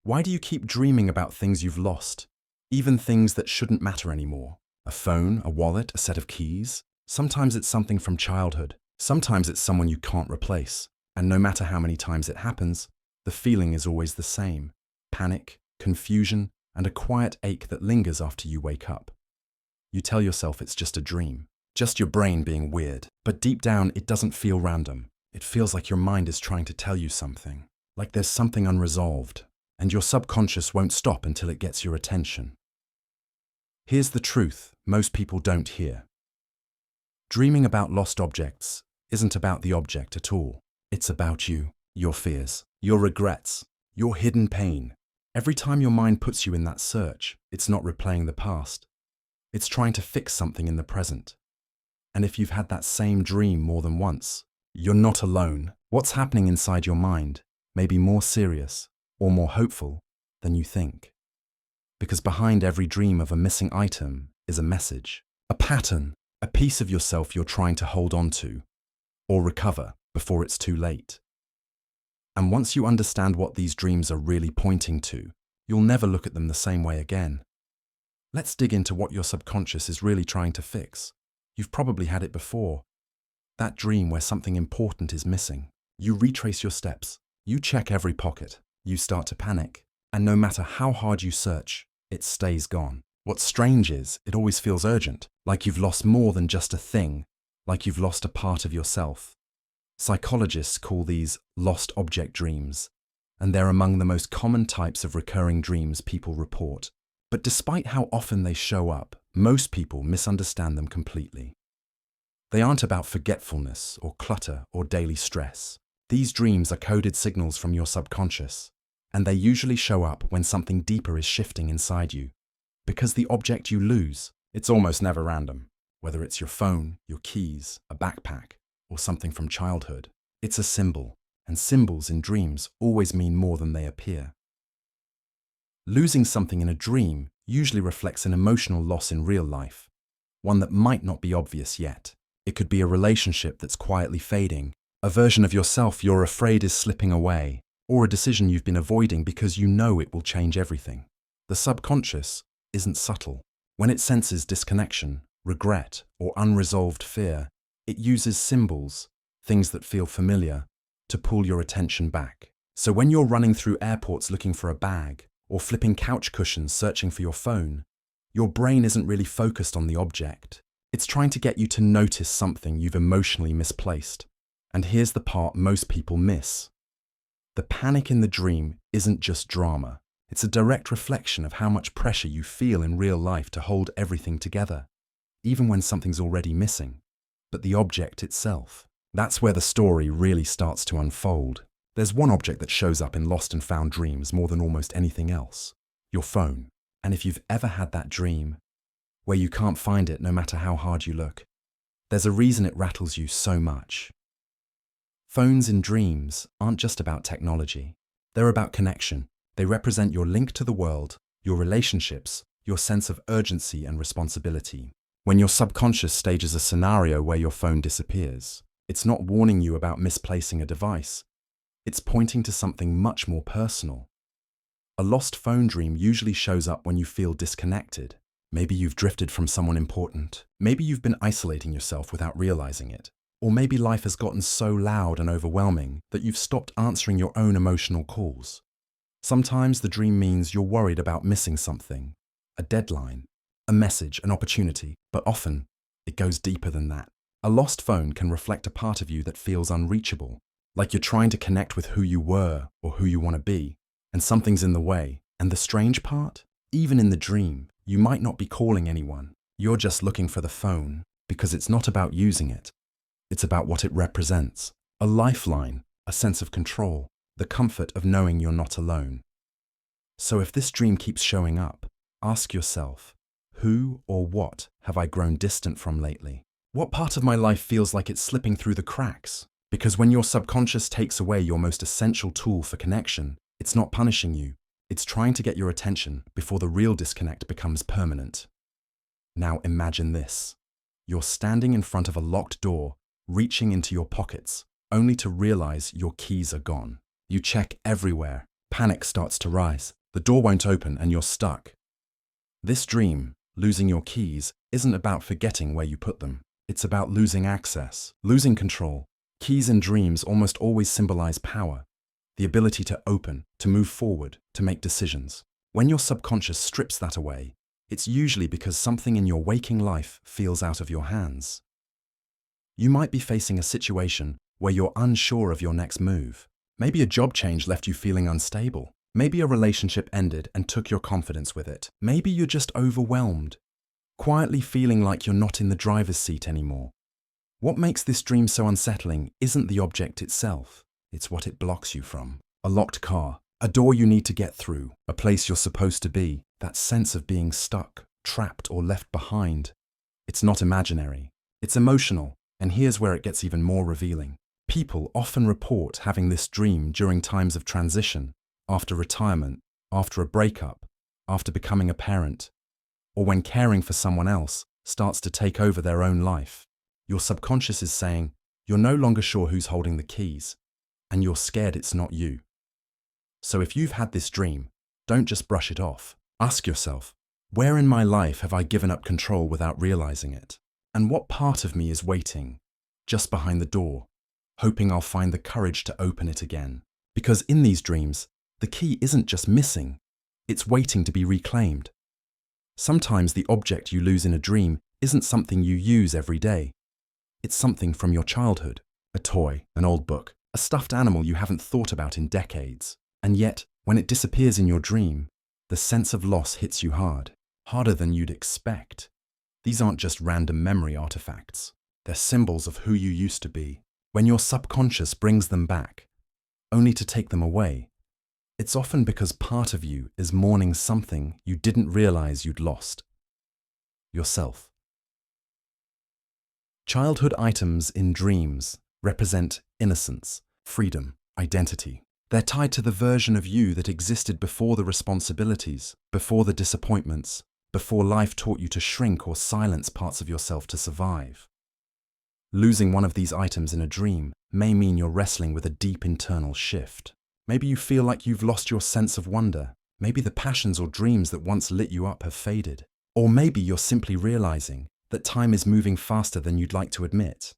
Why do you keep dreaming about things you've lost? Even things that shouldn't matter anymore. A phone, a wallet, a set of keys. Sometimes it's something from childhood. Sometimes it's someone you can't replace. And no matter how many times it happens, the feeling is always the same. Panic, confusion, and a quiet ache that lingers after you wake up. You tell yourself it's just a dream, just your brain being weird. But deep down, it doesn't feel random. It feels like your mind is trying to tell you something, like there's something unresolved, and your subconscious won't stop until it gets your attention. Here's the truth most people don't hear. Dreaming about lost objects isn't about the object at all. It's about you, your fears, your regrets, your hidden pain. Every time your mind puts you in that search, it's not replaying the past. It's trying to fix something in the present. And if you've had that same dream more than once, you're not alone. What's happening inside your mind may be more serious or more hopeful than you think. Because behind every dream of a missing item is a message, a pattern, a piece of yourself you're trying to hold on to or recover before it's too late. And once you understand what these dreams are really pointing to, you'll never look at them the same way again. Let's dig into what your subconscious is really trying to fix. You've probably had it before. That dream where something important is missing. You retrace your steps. You check every pocket. You start to panic. And no matter how hard you search, it stays gone. What's strange is, it always feels urgent, like you've lost more than just a thing, like you've lost a part of yourself. Psychologists call these lost object dreams, and they're among the most common types of recurring dreams people report. But despite how often they show up, most people misunderstand them completely. They aren't about forgetfulness or clutter or daily stress. These dreams are coded signals from your subconscious, and they usually show up when something deeper is shifting inside you. Because the object you lose, it's almost never random. Whether it's your phone, your keys, a backpack, or something from childhood, it's a symbol, and symbols in dreams always mean more than they appear. Losing something in a dream usually reflects an emotional loss in real life, one that might not be obvious yet. It could be a relationship that's quietly fading, a version of yourself you're afraid is slipping away, or a decision you've been avoiding because you know it will change everything. The subconscious isn't subtle. When it senses disconnection, regret, or unresolved fear, it uses symbols, things that feel familiar, to pull your attention back. So when you're running through airports looking for a bag, or flipping couch cushions searching for your phone, your brain isn't really focused on the object. It's trying to get you to notice something you've emotionally misplaced. And here's the part most people miss. The panic in the dream isn't just drama. It's a direct reflection of how much pressure you feel in real life to hold everything together, even when something's already missing. But the object itself, that's where the story really starts to unfold. There's one object that shows up in lost and found dreams more than almost anything else: your phone. And if you've ever had that dream, where you can't find it no matter how hard you look, there's a reason it rattles you so much. Phones in dreams aren't just about technology. They're about connection. They represent your link to the world, your relationships, your sense of urgency and responsibility. When your subconscious stages a scenario where your phone disappears, it's not warning you about misplacing a device. It's pointing to something much more personal. A lost phone dream usually shows up when you feel disconnected. Maybe you've drifted from someone important. Maybe you've been isolating yourself without realizing it. Or maybe life has gotten so loud and overwhelming that you've stopped answering your own emotional calls. Sometimes the dream means you're worried about missing something, a deadline, a message, an opportunity, but often it goes deeper than that. A lost phone can reflect a part of you that feels unreachable, like you're trying to connect with who you were or who you want to be, and something's in the way. And the strange part? Even in the dream, you might not be calling anyone. You're just looking for the phone, because it's not about using it. It's about what it represents. A lifeline, a sense of control, the comfort of knowing you're not alone. So if this dream keeps showing up, ask yourself, who or what have I grown distant from lately? What part of my life feels like it's slipping through the cracks? Because when your subconscious takes away your most essential tool for connection, it's not punishing you. It's trying to get your attention before the real disconnect becomes permanent. Now imagine this. You're standing in front of a locked door, reaching into your pockets, only to realize your keys are gone. You check everywhere, Panic starts to rise. The door won't open and you're stuck. This dream, losing your keys, isn't about forgetting where you put them. It's about losing access, losing control. Keys in dreams almost always symbolize power, the ability to open, to move forward, to make decisions. When your subconscious strips that away, it's usually because something in your waking life feels out of your hands. You might be facing a situation where you're unsure of your next move. Maybe a job change left you feeling unstable. Maybe a relationship ended and took your confidence with it. Maybe you're just overwhelmed, quietly feeling like you're not in the driver's seat anymore. What makes this dream so unsettling isn't the object itself, it's what it blocks you from. A locked car, a door you need to get through, a place you're supposed to be, that sense of being stuck, trapped, or left behind. It's not imaginary, it's emotional, and here's where it gets even more revealing. People often report having this dream during times of transition, after retirement, after a breakup, after becoming a parent, or when caring for someone else starts to take over their own life. Your subconscious is saying, you're no longer sure who's holding the keys, and you're scared it's not you. So if you've had this dream, don't just brush it off. Ask yourself, where in my life have I given up control without realizing it? And what part of me is waiting, just behind the door, hoping I'll find the courage to open it again? Because in these dreams, the key isn't just missing, it's waiting to be reclaimed. Sometimes the object you lose in a dream isn't something you use every day. It's something from your childhood, a toy, an old book, a stuffed animal you haven't thought about in decades. And yet, when it disappears in your dream, the sense of loss hits you hard, harder than you'd expect. These aren't just random memory artifacts. They're symbols of who you used to be. When your subconscious brings them back, only to take them away, it's often because part of you is mourning something you didn't realize you'd lost. Yourself. Childhood items in dreams represent innocence, freedom, identity. They're tied to the version of you that existed before the responsibilities, before the disappointments, before life taught you to shrink or silence parts of yourself to survive. Losing one of these items in a dream may mean you're wrestling with a deep internal shift. Maybe you feel like you've lost your sense of wonder. Maybe the passions or dreams that once lit you up have faded. Or maybe you're simply realizing that time is moving faster than you'd like to admit.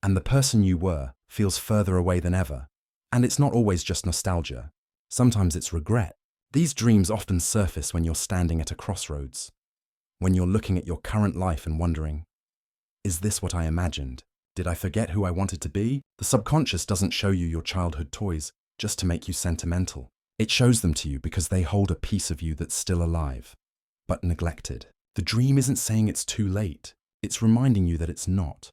And the person you were feels further away than ever. And it's not always just nostalgia. Sometimes it's regret. These dreams often surface when you're standing at a crossroads, when you're looking at your current life and wondering, is this what I imagined? Did I forget who I wanted to be? The subconscious doesn't show you your childhood toys just to make you sentimental. It shows them to you because they hold a piece of you that's still alive, but neglected. The dream isn't saying it's too late. It's reminding you that it's not.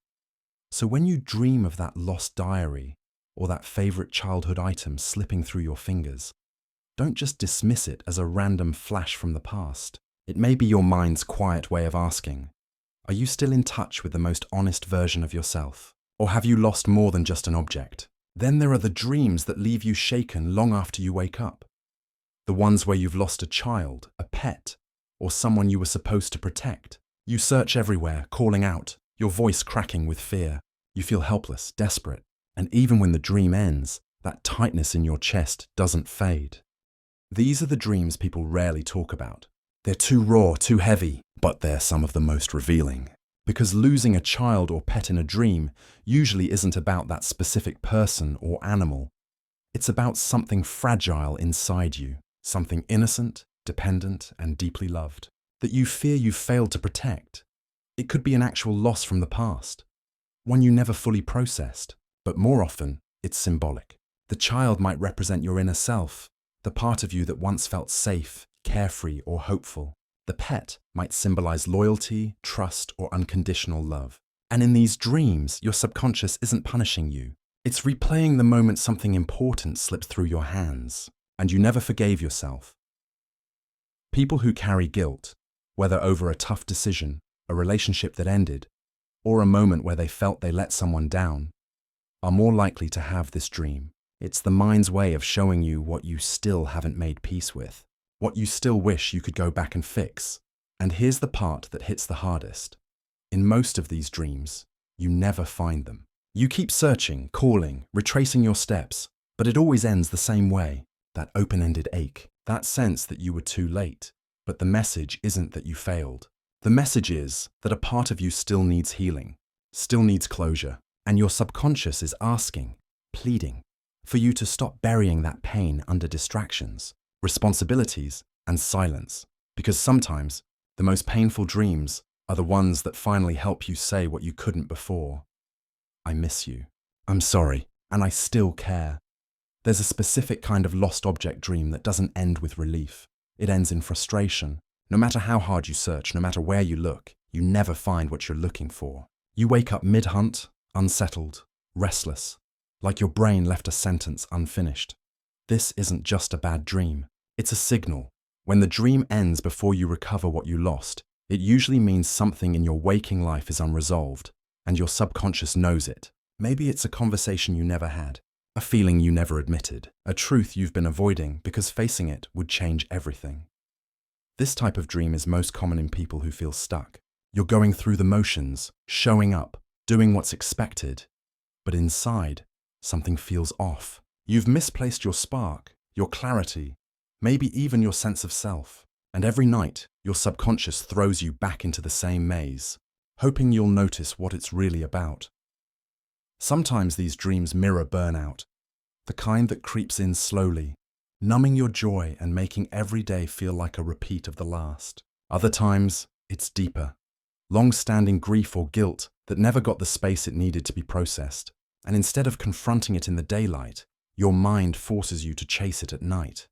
So when you dream of that lost diary or that favorite childhood item slipping through your fingers, don't just dismiss it as a random flash from the past. It may be your mind's quiet way of asking, are you still in touch with the most honest version of yourself? Or have you lost more than just an object? Then there are the dreams that leave you shaken long after you wake up. The ones where you've lost a child, a pet, or someone you were supposed to protect. You search everywhere, calling out, your voice cracking with fear. You feel helpless, desperate, and even when the dream ends, that tightness in your chest doesn't fade. These are the dreams people rarely talk about. They're too raw, too heavy, but they're some of the most revealing. Because losing a child or pet in a dream usually isn't about that specific person or animal. It's about something fragile inside you, something innocent, dependent, and deeply loved, that you fear you failed to protect. It could be an actual loss from the past, one you never fully processed, but more often, it's symbolic. The child might represent your inner self, the part of you that once felt safe, carefree, or hopeful. The pet might symbolize loyalty, trust, or unconditional love. And in these dreams, your subconscious isn't punishing you. It's replaying the moment something important slipped through your hands, and you never forgave yourself. People who carry guilt, whether over a tough decision, a relationship that ended, or a moment where they felt they let someone down, are more likely to have this dream. It's the mind's way of showing you what you still haven't made peace with, what you still wish you could go back and fix. And here's the part that hits the hardest. In most of these dreams, you never find them. You keep searching, calling, retracing your steps, but it always ends the same way. that open-ended ache, that sense that you were too late. But the message isn't that you failed. The message is that a part of you still needs healing, still needs closure, and your subconscious is asking, pleading, for you to stop burying that pain under distractions, responsibilities, and silence. Because sometimes, the most painful dreams are the ones that finally help you say what you couldn't before. I miss you. I'm sorry, and I still care. There's a specific kind of lost object dream that doesn't end with relief. It ends in frustration. No matter how hard you search, no matter where you look, you never find what you're looking for. You wake up mid-hunt, unsettled, restless, like your brain left a sentence unfinished. This isn't just a bad dream. It's a signal. When the dream ends before you recover what you lost, it usually means something in your waking life is unresolved, and your subconscious knows it. Maybe it's a conversation you never had, a feeling you never admitted, a truth you've been avoiding because facing it would change everything. This type of dream is most common in people who feel stuck. You're going through the motions, showing up, doing what's expected, but inside, something feels off. You've misplaced your spark, your clarity, maybe even your sense of self. And every night, your subconscious throws you back into the same maze, hoping you'll notice what it's really about. Sometimes these dreams mirror burnout, the kind that creeps in slowly, numbing your joy and making every day feel like a repeat of the last. Other times, it's deeper, long-standing grief or guilt that never got the space it needed to be processed. And instead of confronting it in the daylight, your mind forces you to chase it at night.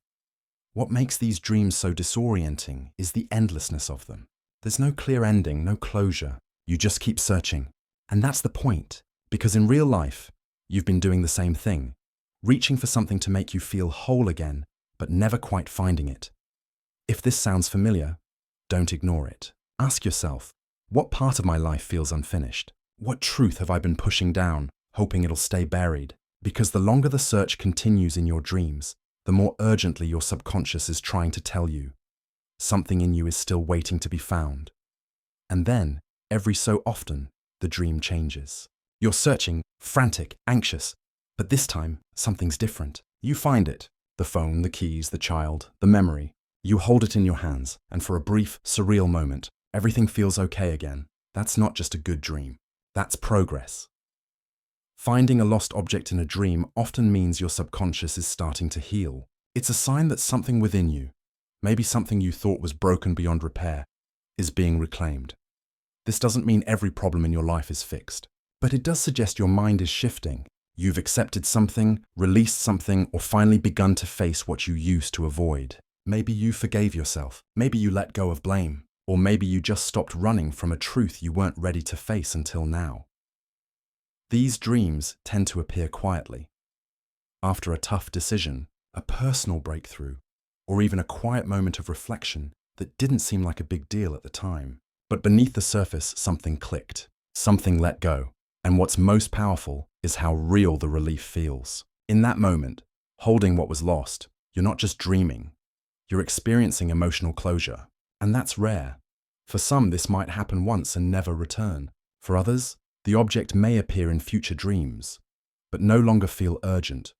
What makes these dreams so disorienting is the endlessness of them. There's no clear ending, no closure. You just keep searching. And that's the point, because in real life, you've been doing the same thing, reaching for something to make you feel whole again, but never quite finding it. If this sounds familiar, don't ignore it. Ask yourself, what part of my life feels unfinished? What truth have I been pushing down, hoping it'll stay buried? Because the longer the search continues in your dreams, the more urgently your subconscious is trying to tell you. Something in you is still waiting to be found. And then, every so often, the dream changes. You're searching, frantic, anxious, but this time, something's different. You find it. The phone, the keys, the child, the memory. You hold it in your hands, and for a brief, surreal moment, everything feels okay again. That's not just a good dream. That's progress. Finding a lost object in a dream often means your subconscious is starting to heal. It's a sign that something within you, maybe something you thought was broken beyond repair, is being reclaimed. This doesn't mean every problem in your life is fixed, but it does suggest your mind is shifting. You've accepted something, released something, or finally begun to face what you used to avoid. Maybe you forgave yourself, maybe you let go of blame, or maybe you just stopped running from a truth you weren't ready to face until now. These dreams tend to appear quietly. After a tough decision, a personal breakthrough, or even a quiet moment of reflection that didn't seem like a big deal at the time. But beneath the surface, something clicked, something let go. And what's most powerful is how real the relief feels. In that moment, holding what was lost, you're not just dreaming, you're experiencing emotional closure. And that's rare. For some, this might happen once and never return. For others, the object may appear in future dreams, but no longer feel urgent,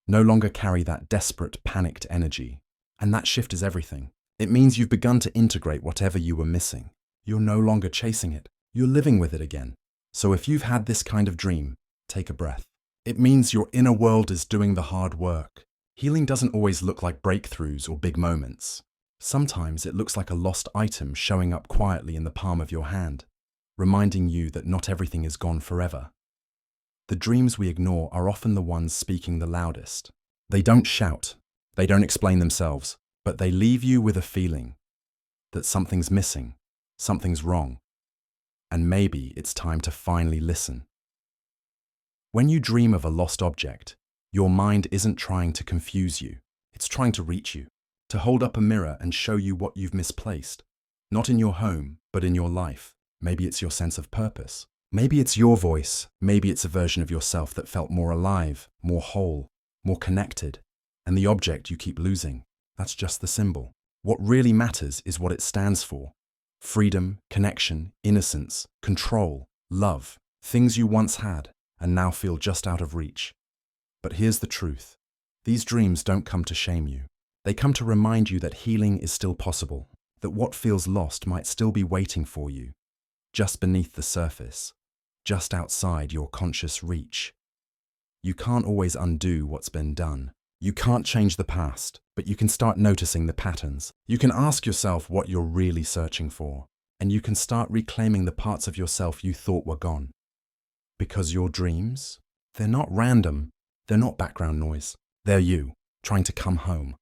no longer carry that desperate, panicked energy. And that shift is everything. It means you've begun to integrate whatever you were missing. You're no longer chasing it. You're living with it again. So if you've had this kind of dream, take a breath. It means your inner world is doing the hard work. Healing doesn't always look like breakthroughs or big moments. Sometimes it looks like a lost item showing up quietly in the palm of your hand, reminding you that not everything is gone forever. The dreams we ignore are often the ones speaking the loudest. They don't shout, they don't explain themselves, but they leave you with a feeling that something's missing, something's wrong, and maybe it's time to finally listen. When you dream of a lost object, your mind isn't trying to confuse you, it's trying to reach you, to hold up a mirror and show you what you've misplaced, not in your home, but in your life. Maybe it's your sense of purpose. Maybe it's your voice. Maybe it's a version of yourself that felt more alive, more whole, more connected. And the object you keep losing, that's just the symbol. What really matters is what it stands for. Freedom, connection, innocence, control, love, things you once had and now feel just out of reach. But here's the truth. These dreams don't come to shame you. They come to remind you that healing is still possible, that what feels lost might still be waiting for you, just beneath the surface, just outside your conscious reach. You can't always undo what's been done. You can't change the past, but you can start noticing the patterns. You can ask yourself what you're really searching for, and you can start reclaiming the parts of yourself you thought were gone. Because your dreams, they're not random, they're not background noise. They're you, trying to come home.